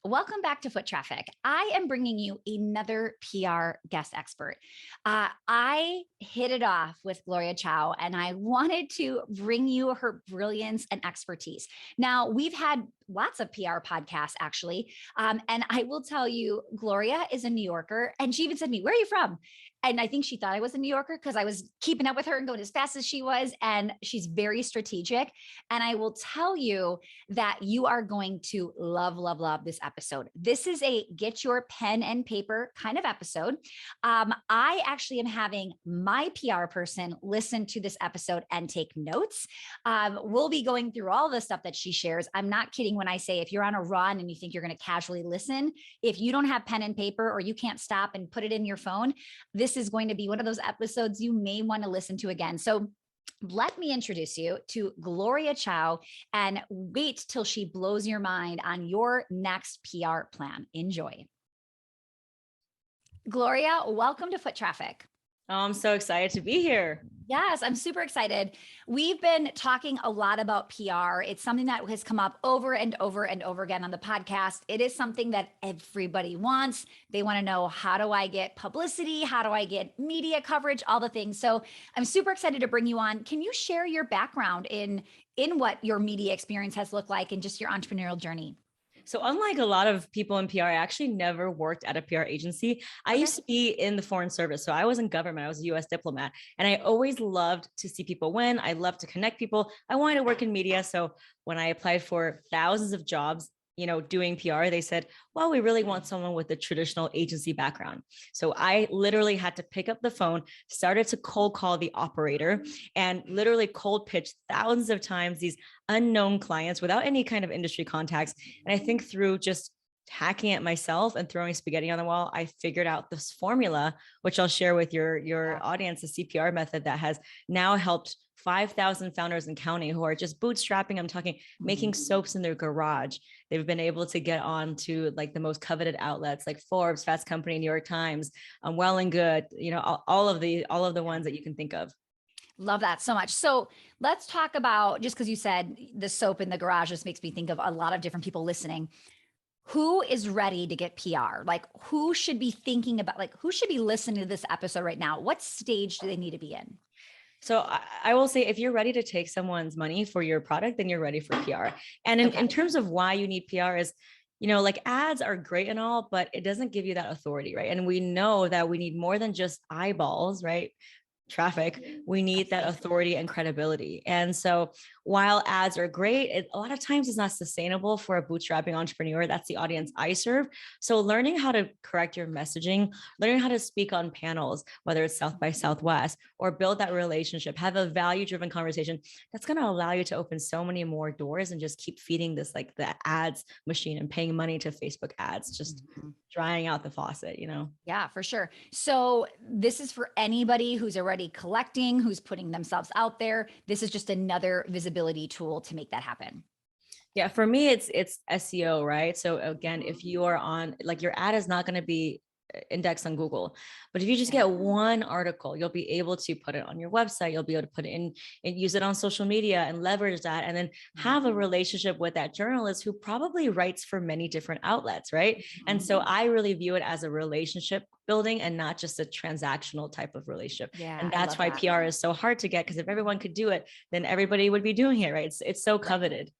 Welcome back to Foot Traffic. I am bringing you another PR guest expert. I hit it off with Gloria Chou, and I wanted to bring you her brilliance and expertise. Now, we've had lots of PR podcasts, actually. And I will tell you, Gloria is a New Yorker, and she even said to me, "Where are you from?" And I think she thought I was a New Yorker because I was keeping up with her and going as fast as she was. And she's very strategic. And I will tell you that you are going to love, love, love this episode. This is a get your pen and paper kind of episode. I actually am having my PR person listen to this episode and take notes. We'll be going through all the stuff that she shares. I'm not kidding when I say if you're on a run and you think you're going to casually listen, if you don't have pen and paper or you can't stop and put it in your phone, this is going to be one of those episodes you may want to listen to again. So let me introduce you to Gloria Chou and wait till she blows your mind on your next PR plan. Enjoy. Gloria, welcome to Foot Traffic. Oh, I'm so excited to be here. Yes, I'm super excited. We've been talking a lot about PR. It's something that has come up over and over and over again on the podcast. It is something that everybody wants. They want to know, how do I get publicity? How do I get media coverage? All the things. So I'm super excited to bring you on. Can you share your background in what your media experience has looked like and just your entrepreneurial journey? So unlike a lot of people in PR, I actually never worked at a PR agency. I used to be in the foreign service. So I was in government. I was a US diplomat. And I always loved to see people win. I love to connect people. I wanted to work in media. So when I applied for thousands of jobs, doing PR, they said, well, we really want someone with a traditional agency background. So I literally had to pick up the phone, started to cold call the operator, and literally cold pitch thousands of times these unknown clients without any kind of industry contacts. And I think through just hacking it myself and throwing spaghetti on the wall, I figured out this formula, which I'll share with your audience, the CPR method that has now helped 5,000 founders and counting who are just bootstrapping. I'm talking making soaps in their garage. They've been able to get on to like the most coveted outlets like Forbes, Fast Company, New York Times, Well and Good, all of the ones that you can think of. Love that so much. So let's talk about, just because you said the soap in the garage, just makes me think of a lot of different people listening. Who is ready to get PR? Like, who should be thinking about, like, who should be listening to this episode right now? What stage do they need to be in? So I will say, if you're ready to take someone's money for your product, then you're ready for PR. And in terms of why you need PR is, like ads are great and all, but it doesn't give you that authority, right? And we know that we need more than just eyeballs, right? Traffic, we need that authority and credibility. And so while ads are great, a lot of times it's not sustainable for a bootstrapping entrepreneur. That's the audience I serve. So learning how to correct your messaging, learning how to speak on panels, whether it's South by Southwest, or build that relationship, have a value-driven conversation, that's going to allow you to open so many more doors and just keep feeding this, like the ads machine and paying money to Facebook ads, just drying out the faucet, Yeah, for sure. So this is for anybody who's already collecting, who's putting themselves out there. This is just another visibility tool to make that happen. Yeah, for me, it's SEO, right? So again, if you are on, like, your ad is not going to be indexed on Google, but if you just get one article, you'll be able to put it on your website. You'll be able to put it in and use it on social media and leverage that, and then have a relationship with that journalist who probably writes for many different outlets, right? And so I really view it as a relationship building and not just a transactional type of relationship. Yeah, and that's why PR is so hard to get, because if everyone could do it, then everybody would be doing it, right? It's so coveted.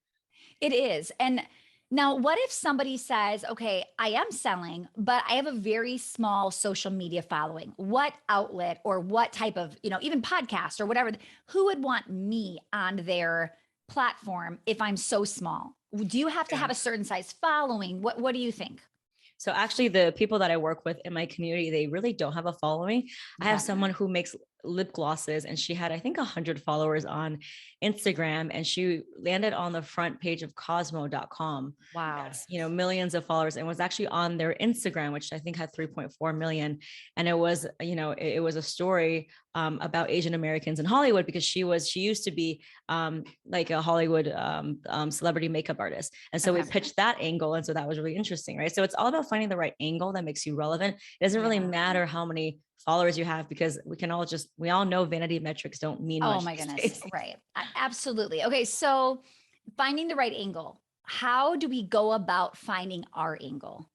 It is. And now, what if somebody says, okay, I am selling, but I have a very small social media following? What outlet or what type of, even podcast or whatever, who would want me on their platform if I'm so small? Do you have to have a certain size following? What do you think? So actually, the people that I work with in my community, they really don't have a following. I have someone who makes lip glosses, and she had, I think, 100 followers on Instagram, and she landed on the front page of Cosmo.com. Wow. That's, millions of followers, and was actually on their Instagram, which I think had 3.4 million. And it was, it was a story about Asian Americans in Hollywood, because she used to be like a Hollywood celebrity makeup artist. And so we pitched that angle. And so that was really interesting, right? So it's all about finding the right angle that makes you relevant. It doesn't really matter how many followers you have, because we all know vanity metrics don't mean much. Oh my goodness. Right. Absolutely. Okay. So finding the right angle. How do we go about finding our angle?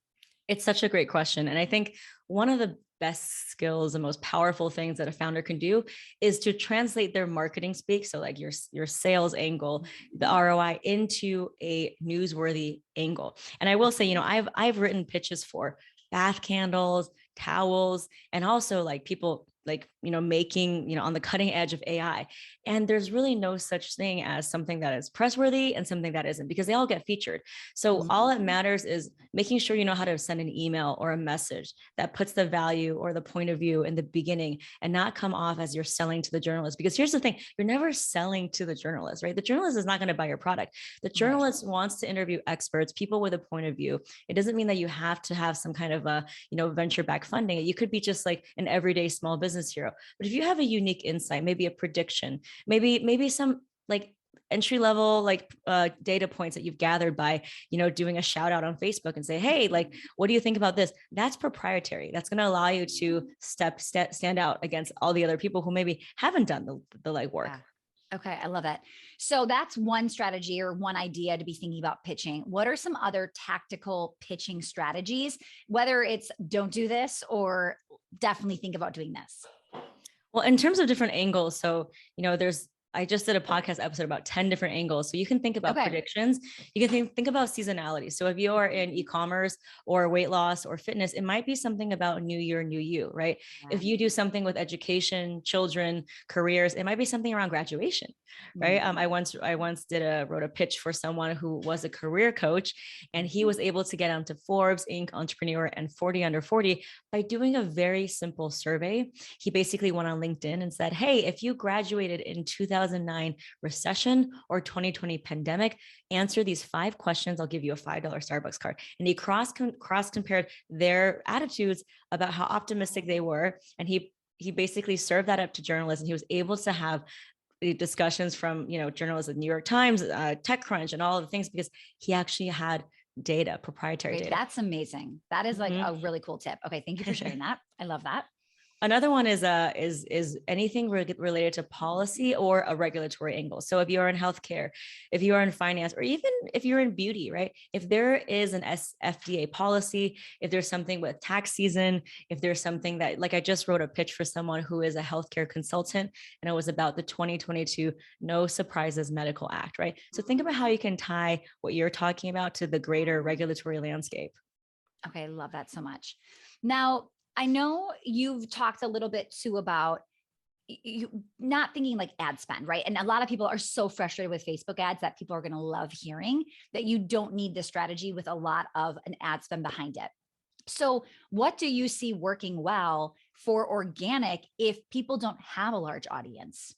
It's such a great question. And I think one of the best skills and most powerful things that a founder can do is to translate their marketing speak. So like your sales angle, the ROI into a newsworthy angle. And I will say, I've written pitches for bath candles, towels, and also like people like, making, on the cutting edge of AI. And there's really no such thing as something that is press worthy and something that isn't, because they all get featured. So all that matters is making sure you know how to send an email or a message that puts the value or the point of view in the beginning and not come off as you're selling to the journalist. Because here's the thing, you're never selling to the journalist, right? The journalist is not going to buy your product. The journalist wants to interview experts, people with a point of view. It doesn't mean that you have to have some kind of a, venture-backed funding. You could be just like an everyday small business hero. But if you have a unique insight, maybe a prediction, maybe some like entry level like data points that you've gathered by doing a shout out on Facebook and say, hey, like, what do you think about this? That's proprietary. That's going to allow you to stand out against all the other people who maybe haven't done the legwork. Yeah. Okay, I love that. So that's one strategy or one idea to be thinking about pitching. What are some other tactical pitching strategies, whether it's don't do this or definitely think about doing this? Well, in terms of different angles, so, I just did a podcast episode about 10 different angles. So you can think about predictions. You can think about seasonality. So if you are in e-commerce or weight loss or fitness, it might be something about new year, new you, right? Yeah. If you do something with education, children, careers, it might be something around graduation, right? I once wrote a pitch for someone who was a career coach, and he was able to get onto Forbes, Inc., Entrepreneur, and 40 Under 40 by doing a very simple survey. He basically went on LinkedIn and said, hey, if you graduated in 2009 recession or 2020 pandemic, answer these 5 questions. I'll give you a $5 Starbucks card. And he cross compared their attitudes about how optimistic they were. And he basically served that up to journalists, and he was able to have the discussions from, journalists at New York Times, TechCrunch, and all of the things, because he actually had data, proprietary data. That's amazing. That is like a really cool tip. Okay. Thank you for sharing that. I love that. Another one is anything related to policy or a regulatory angle. So if you're in healthcare, if you are in finance, or even if you're in beauty, right? If there is an FDA policy, if there's something with tax season, if there's something that, like, I just wrote a pitch for someone who is a healthcare consultant, and it was about the 2022 No Surprises Medical Act, right? So think about how you can tie what you're talking about to the greater regulatory landscape. Okay, I love that so much. Now, I know you've talked a little bit too about you not thinking like ad spend, right? And a lot of people are so frustrated with Facebook ads that people are going to love hearing that you don't need the strategy with a lot of an ad spend behind it. So what do you see working well for organic if people don't have a large audience?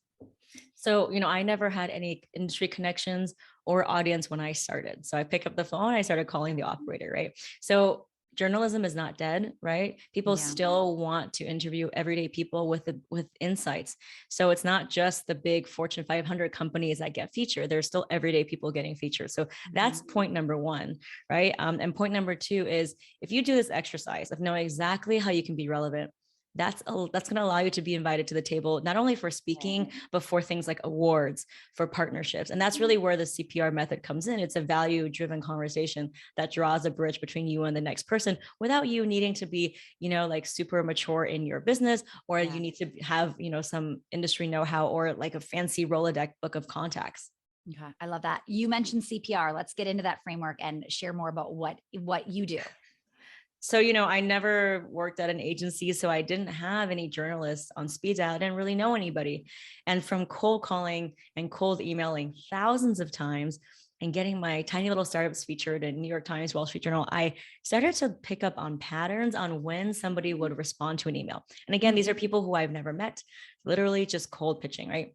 So, I never had any industry connections or audience when I started. So I pick up the phone, I started calling the operator, right? So journalism is not dead, right? People still want to interview everyday people with insights. So it's not just the big Fortune 500 companies that get featured. There's still everyday people getting featured. So that's point number 1, right? And point number 2 is, if you do this exercise of knowing exactly how you can be relevant, that's going to allow you to be invited to the table, not only for speaking, but for things like awards, for partnerships. And that's really where the CPR method comes in. It's a value-driven conversation that draws a bridge between you and the next person without you needing to be, like super mature in your business, or you need to have, some industry know-how or like a fancy Rolodex book of contacts. Okay, I love that. You mentioned CPR. Let's get into that framework and share more about what you do. So, I never worked at an agency, so I didn't have any journalists on speed dial. I didn't really know anybody. And from cold calling and cold emailing thousands of times and getting my tiny little startups featured in New York Times, Wall Street Journal, I started to pick up on patterns on when somebody would respond to an email. And again, these are people who I've never met, literally just cold pitching, right?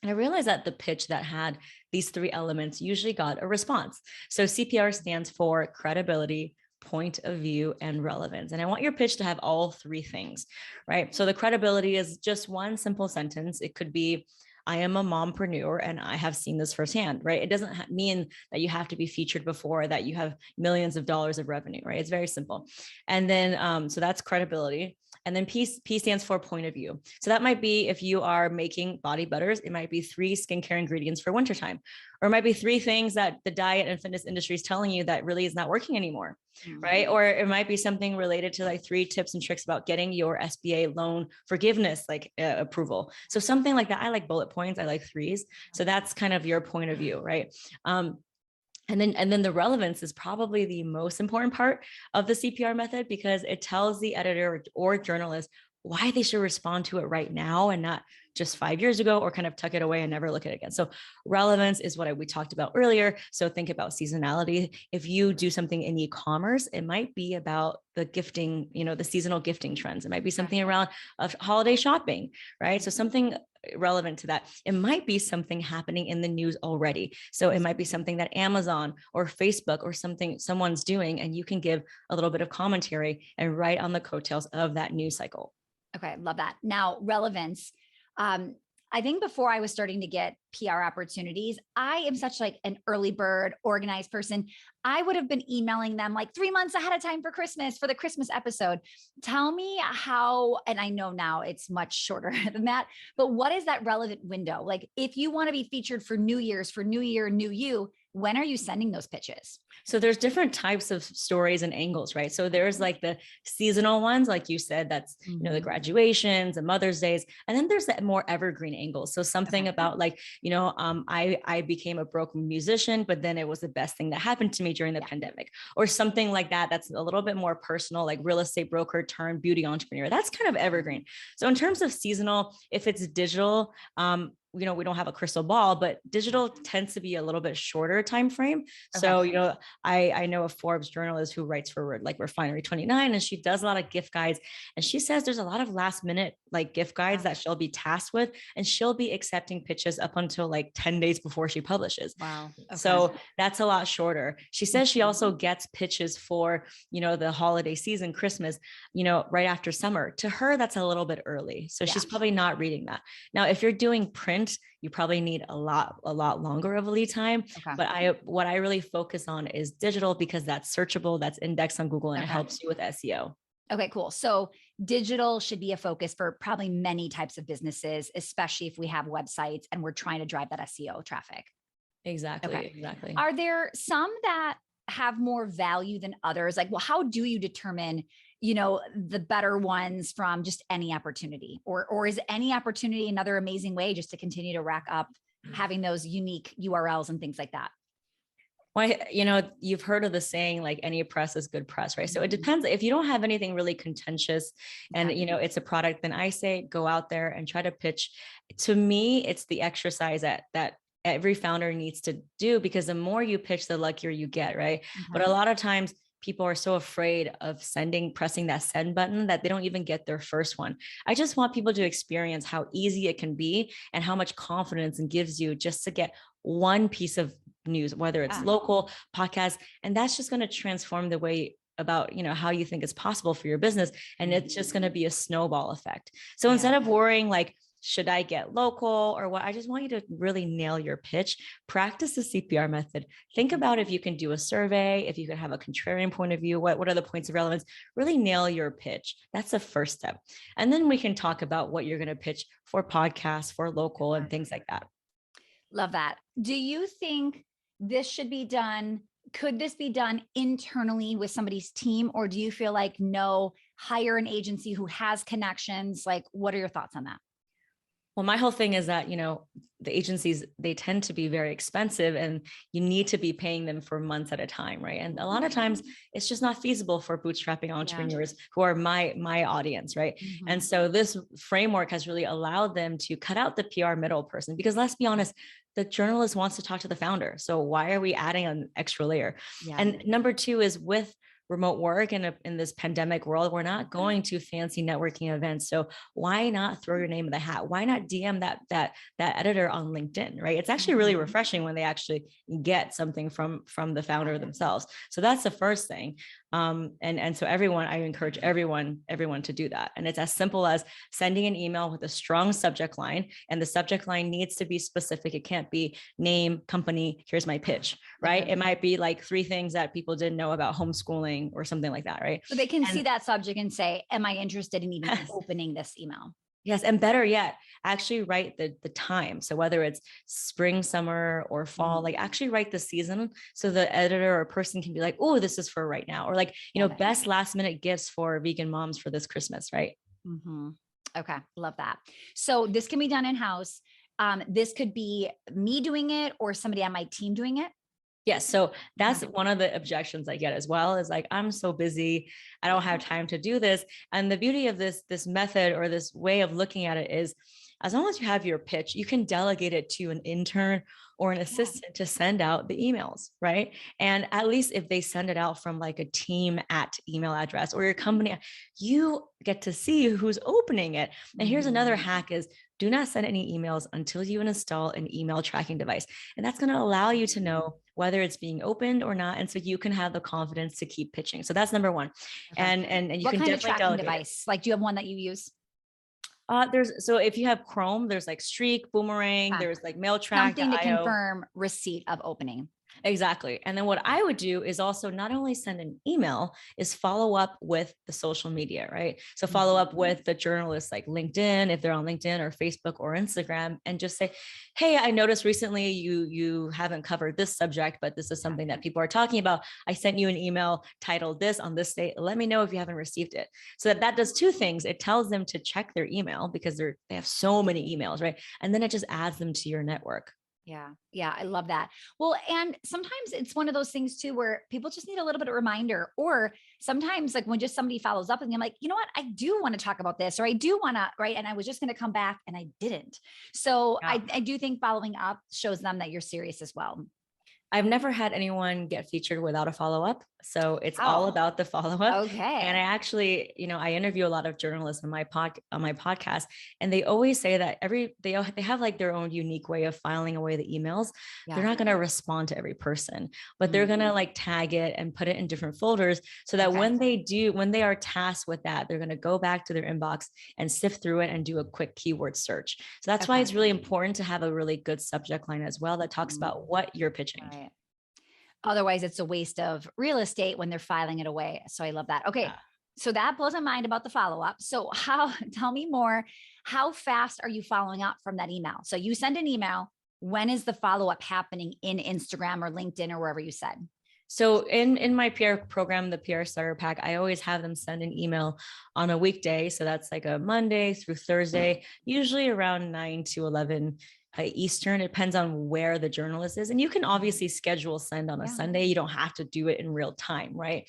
And I realized that the pitch that had these 3 elements usually got a response. So CPR stands for credibility, point of view, and relevance. And I want your pitch to have all 3 things, right? So the credibility is just one simple sentence. It could be, I am a mompreneur and I have seen this firsthand, right? It doesn't mean that you have to be featured before that you have millions of dollars of revenue, right? It's very simple. And then, so that's credibility. And then P stands for point of view. So that might be if you are making body butters, it might be 3 skincare ingredients for wintertime, or it might be 3 things that the diet and fitness industry is telling you that really is not working anymore, right? Or it might be something related to like 3 tips and tricks about getting your SBA loan forgiveness, like approval. So something like that. I like bullet points. I like 3s. So that's kind of your point of view, right? And then the relevance is probably the most important part of the CPR method, because it tells the editor or journalist why they should respond to it right now and not just 5 years ago, or kind of tuck it away and never look at it again. So relevance is what we talked about earlier. So think about seasonality. If you do something in e-commerce, it might be about the gifting, the seasonal gifting trends. It might be something around holiday shopping, right? So something relevant to that. It might be something happening in the news already. So it might be something that Amazon or Facebook or someone's doing, and you can give a little bit of commentary and write on the coattails of that news cycle. Okay, love that. Now, relevance. I think before I was starting to get PR opportunities, I am such like an early bird, organized person. I would have been emailing them like 3 months ahead of time for Christmas, for the Christmas episode. Tell me how, and I know now it's much shorter than that, but what is that relevant window? Like if you want to be featured for New Year's, for New Year, New You, when are you sending those pitches? So there's different types of stories and angles, right? So there's like the seasonal ones, like you said, that's, the graduations and Mother's Days. And then there's that more evergreen angle. So something about like, I became a broke musician, but then it was the best thing that happened to me during the pandemic, or something like that. That's a little bit more personal, like real estate broker turned beauty entrepreneur. That's kind of evergreen. So in terms of seasonal, if it's digital, we don't have a crystal ball, but digital tends to be a little bit shorter time frame. Okay. So, I know a Forbes journalist who writes for like Refinery 29, and she does a lot of gift guides. And she says there's a lot of last minute like gift guides that she'll be tasked with, and she'll be accepting pitches up until like 10 days before she publishes. Wow. Okay. So that's a lot shorter. She says she also gets pitches for, the holiday season, Christmas, right after summer. To her, that's a little bit early. So she's probably not reading that. Now, if you're doing print, you probably need a lot longer of a lead time. Okay. But what I really focus on is digital, because that's searchable, that's indexed on Google, and it helps you with SEO. Okay, cool. So digital should be a focus for probably many types of businesses, especially if we have websites and we're trying to drive that SEO traffic. Exactly. Okay. Exactly. Are there some that have more value than others? Like, well, how do you determine, the better ones from just any opportunity, or is any opportunity another amazing way just to continue to rack up having those unique URLs and things like that? Well, you've heard of the saying, like any press is good press, right? So it depends. If you don't have anything really contentious and, it's a product, then I say, go out there and try to pitch. To me, it's the exercise that every founder needs to do, because the more you pitch, the luckier you get, right? But a lot of times people are so afraid of pressing that send button that they don't even get their first one. I just want people to experience how easy it can be and how much confidence it gives you just to get one piece of news, whether it's local, podcast, and that's just going to transform the way about, how you think it's possible for your business. And it's just going to be a snowball effect. So instead of worrying like, should I get local or what? I just want you to really nail your pitch. Practice the CPR method. Think about if you can do a survey, if you can have a contrarian point of view, what are the points of relevance? Really nail your pitch. That's the first step. And then we can talk about what you're going to pitch for podcasts, for local, and things like that. Love that. Do you think this should be done? Could this be done internally with somebody's team? Or do you feel like, no, hire an agency who has connections? Like, what are your thoughts on that? Well, my whole thing is that, the agencies, they tend to be very expensive, and you need to be paying them for months at a time, right? And a lot of times it's just not feasible for bootstrapping entrepreneurs who are my audience, right? And so this framework has really allowed them to cut out the PR middle person, because let's be honest, the journalist wants to talk to the founder. So why are we adding an extra layer? And number 2 is with remote work in this pandemic world, we're not going to fancy networking events. So why not throw your name in the hat? Why not DM that editor on LinkedIn, right? It's actually really refreshing when they actually get something from the founder themselves. So that's the first thing. And so I encourage everyone to do that. And it's as simple as sending an email with a strong subject line, and the subject line needs to be specific. It can't be name, company, here's my pitch, right? Okay. It might be like 3 things that people didn't know about homeschooling or something like that, right? So they can see that subject and say, am I interested in even opening this email? Yes. And better yet, actually write the time. So whether it's spring, summer, or fall, like actually write the season. So the editor or person can be like, oh, this is for right now. Or like, best last minute gifts for vegan moms for this Christmas, right? Okay. Love that. So this can be done in-house. This could be me doing it or somebody on my team doing it. Yes. So that's one of the objections I get as well, is like, I'm so busy, I don't have time to do this. And the beauty of this method or this way of looking at it is, as long as you have your pitch, you can delegate it to an intern or an assistant to send out the emails, right? And at least if they send it out from like a team at email address or your company, you get to see who's opening it. And here's another hack is, do not send any emails until you install an email tracking device. And that's going to allow you to know whether it's being opened or not. And so you can have the confidence to keep pitching. So that's number one. Okay. And you can definitely tracking device? Like, do you have one that you use? So if you have Chrome, there's like Streak, Boomerang, there's like MailTrack. Something to confirm receipt of opening. Exactly. And then what I would do is also not only send an email, is follow up with the social media, right? So follow up with the journalists like LinkedIn, if they're on LinkedIn or Facebook or Instagram, and just say, hey, I noticed recently you haven't covered this subject, but this is something that people are talking about. I sent you an email titled this on this date. Let me know if you haven't received it. So that does 2 things. It tells them to check their email because they have so many emails, right? And then it just adds them to your network. Yeah. I love that. Well, and sometimes it's one of those things too, where people just need a little bit of reminder, or sometimes like when just somebody follows up and I'm like, you know what, I do want to talk about this, or I do want to, right. And I was just going to come back and I didn't. So I do think following up shows them that you're serious as well. I've never had anyone get featured without a follow-up. So it's all about the follow-up. Okay. And I actually, I interview a lot of journalists on my podcast, and they always say that they have like their own unique way of filing away the emails. They're not going to respond to every person, but they're going to like tag it and put it in different folders so that when they are tasked with that, they're going to go back to their inbox and sift through it and do a quick keyword search. So that's why it's really important to have a really good subject line as well that talks about what you're pitching. Right. Otherwise, it's a waste of real estate when they're filing it away. So I love that. Okay. So that blows my mind about the follow-up. So tell me more, how fast are you following up from that email? So you send an email. When is the follow-up happening in Instagram or LinkedIn or wherever you said? So in my PR program, the PR Starter Pack, I always have them send an email on a weekday. So that's like a Monday through Thursday, usually around 9 to 11 Eastern. It depends on where the journalist is. And you can obviously schedule send on a Sunday. You don't have to do it in real time, right?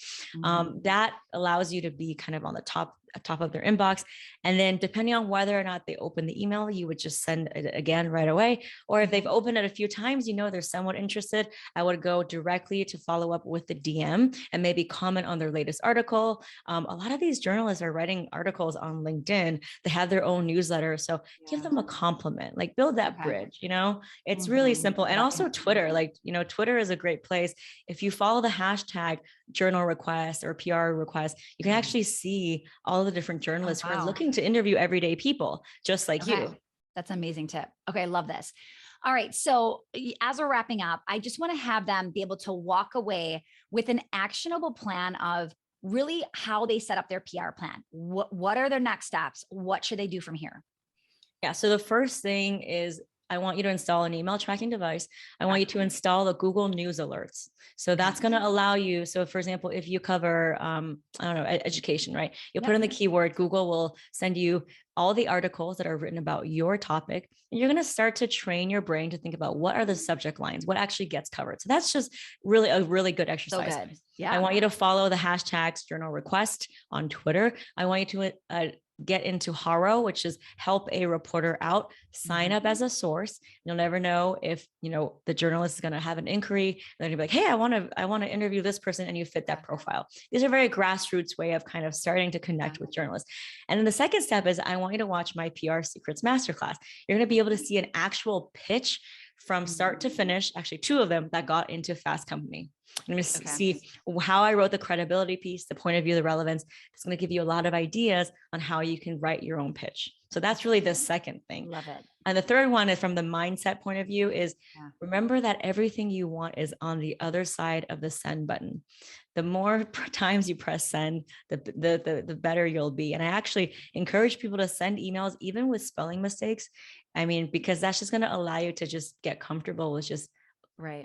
That allows you to be kind of on the top of their inbox. And then depending on whether or not they open the email, you would just send it again right away. Or if they've opened it a few times, they're somewhat interested, I would go directly to follow up with the DM and maybe comment on their latest article. A lot of these journalists are writing articles on LinkedIn. They have their own newsletter. So give them a compliment, like build that bridge, it's really simple. And also Twitter, Twitter is a great place. If you follow the hashtag journal request or PR request, you can actually see all the different journalists who are looking to interview everyday people just like you. That's an amazing tip. Okay. I love this. All right. So as we're wrapping up, I just want to have them be able to walk away with an actionable plan of really how they set up their PR plan. What are their next steps? What should they do from here? Yeah. So the first thing is, I want you to install an email tracking device. I want you to install the Google News alerts. So that's going to allow you. So for example, if you cover, education, right? You'll put in the keyword, Google will send you all the articles that are written about your topic. And you're going to start to train your brain to think about what are the subject lines, what actually gets covered. So that's just really a really good exercise. So good. Yeah. I want you to follow the hashtags journal request on Twitter. I want you to get into HARO, which is help a reporter out, sign up as a source. You'll never know if, the journalist is going to have an inquiry. They're going to be like, hey, I want to interview this person, and you fit that profile. These are very grassroots way of kind of starting to connect with journalists. And then the second step is I want you to watch my PR Secrets Masterclass. You're going to be able to see an actual pitch from start to finish, actually 2 of them that got into Fast Company. I'm going to see how I wrote the credibility piece, the point of view, the relevance. It's going to give you a lot of ideas on how you can write your own pitch. So that's really the second thing. Love it. And the third one is from the mindset point of view is remember that everything you want is on the other side of the send button. The more times you press send, the better you'll be. And I actually encourage people to send emails, even with spelling mistakes. I mean, because that's just going to allow you to just get comfortable with just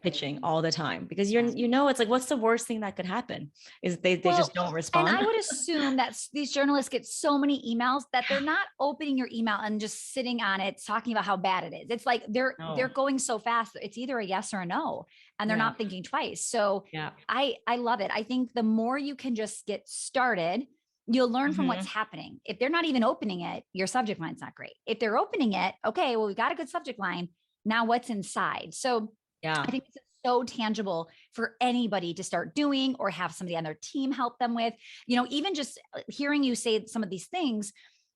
pitching all the time, because it's like, what's the worst thing that could happen is they just don't respond. And I would assume that these journalists get so many emails that they're not opening your email and just sitting on it, talking about how bad it is. It's like they're going so fast. It's either a yes or a no, and they're not thinking twice. So I love it. I think the more you can just get started, you'll learn from what's happening. If they're not even opening it, your subject line's not great. If they're opening it, okay, well, we got a good subject line. Now what's inside? So I think it's so tangible for anybody to start doing, or have somebody on their team help them with, even just hearing you say some of these things,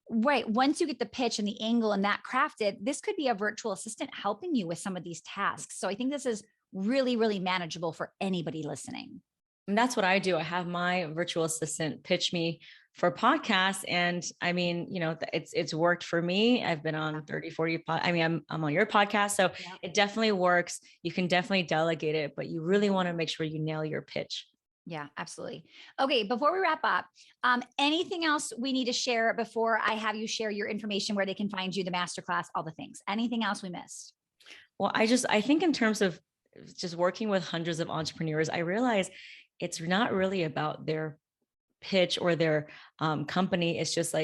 right? Once you get the pitch and the angle and that crafted, this could be a virtual assistant helping you with some of these tasks. So I think this is really, really manageable for anybody listening. And that's what I do. I have my virtual assistant pitch me for podcasts. And I mean, it's worked for me. I've been on 30, 40, I'm on your podcast. So it definitely works. You can definitely delegate it, but you really want to make sure you nail your pitch. Yeah, absolutely. Okay. Before we wrap up, anything else we need to share before I have you share your information, where they can find you, the masterclass, all the things? Anything else we missed? Well, I think in terms of just working with hundreds of entrepreneurs, I realize it's not really about their pitch or their company. It's just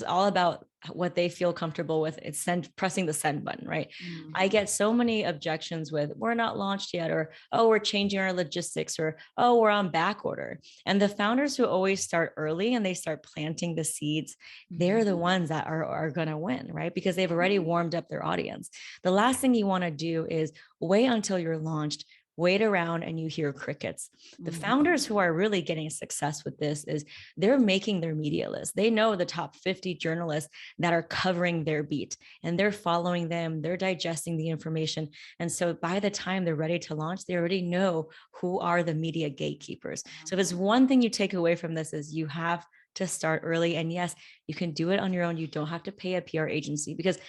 all about what they feel comfortable with. It's pressing the send button, right? I get so many objections with, we're not launched yet, or, oh, we're changing our logistics, or, oh, we're on back order. And the founders who always start early and they start planting the seeds, they're the ones that are going to win, right? Because they've already warmed up their audience. The last thing you want to do is wait until you're launched, wait around, and you hear crickets. The founders who are really getting success with this is they're making their media list. They know the top 50 journalists that are covering their beat, and they're following them. They're digesting the information. And so by the time they're ready to launch, they already know who are the media gatekeepers. So if there's one thing you take away from this, is you have to start early. And yes, you can do it on your own. You don't have to pay a PR agency, because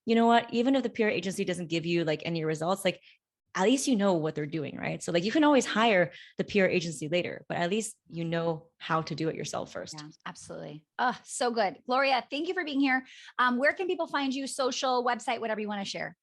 you know what, even if the PR agency doesn't give you like any results, like at least you know what they're doing, right? So like you can always hire the PR agency later, but at least you know how to do it yourself first. Yeah, absolutely. Oh, so good. Gloria, thank you for being here. Where can people find you? Social, website, whatever you want to share.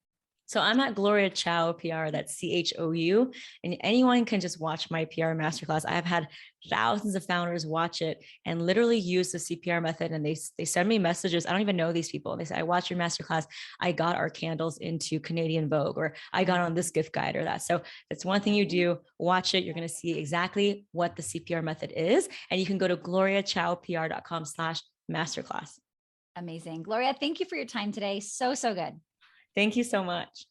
So I'm at Gloria Chou PR, that's CHOU, and anyone can just watch my PR masterclass. I've had thousands of founders watch it and literally use the CPR method. And they send me messages. I don't even know these people. They say, I watched your masterclass. I got our candles into Canadian Vogue, or I got on this gift guide or that. So it's one thing you do, watch it. You're going to see exactly what the CPR method is. And you can go to gloriachoupr.com/masterclass. Amazing. Gloria, thank you for your time today. So good. Thank you so much.